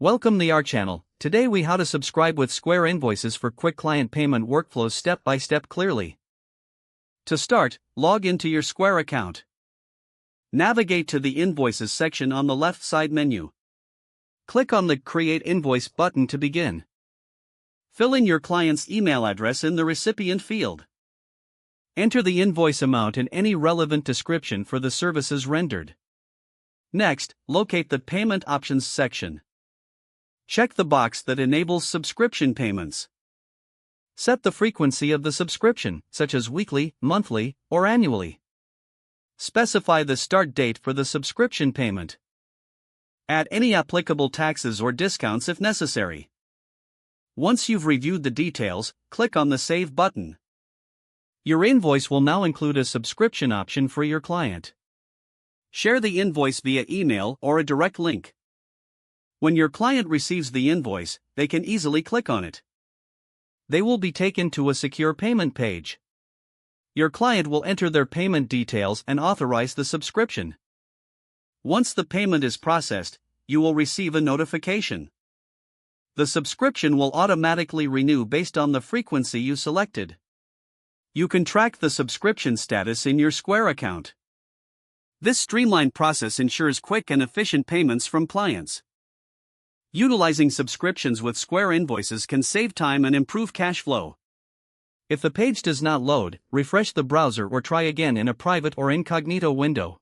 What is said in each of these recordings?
Welcome to our channel. Today we how to subscribe with Square Invoices for quick client payment workflows step by step clearly. To start, log into your Square account. Navigate to the Invoices section on the left side menu. Click on the Create Invoice button to begin. Fill in your client's email address in the recipient field. Enter the invoice amount and any relevant description for the services rendered. Next, locate the Payment Options section. Check the box that enables subscription payments. Set the frequency of the subscription, such as weekly, monthly, or annually. Specify the start date for the subscription payment. Add any applicable taxes or discounts if necessary. Once you've reviewed the details, click on the Save button. Your invoice will now include a subscription option for your client. Share the invoice via email or a direct link. When your client receives the invoice, they can easily click on it. They will be taken to a secure payment page. Your client will enter their payment details and authorize the subscription. Once the payment is processed, you will receive a notification. The subscription will automatically renew based on the frequency you selected. You can track the subscription status in your Square account. This streamlined process ensures quick and efficient payments from clients. Utilizing subscriptions with Square Invoices can save time and improve cash flow. If the page does not load, refresh the browser or try again in a private or incognito window.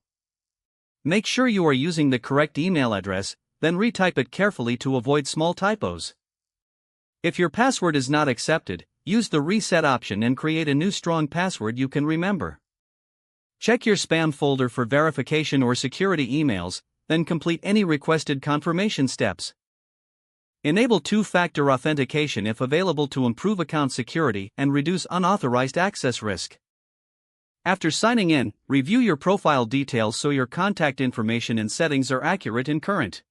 Make sure you are using the correct email address, then retype it carefully to avoid small typos. If your password is not accepted, use the reset option and create a new strong password you can remember. Check your spam folder for verification or security emails, then complete any requested confirmation steps. Enable two-factor authentication if available to improve account security and reduce unauthorized access risk. After signing in, review your profile details so your contact information and settings are accurate and current.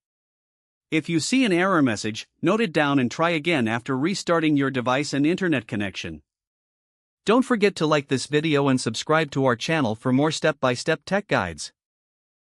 If you see an error message, note it down and try again after restarting your device and internet connection. Don't forget to like this video and subscribe to our channel for more step-by-step tech guides.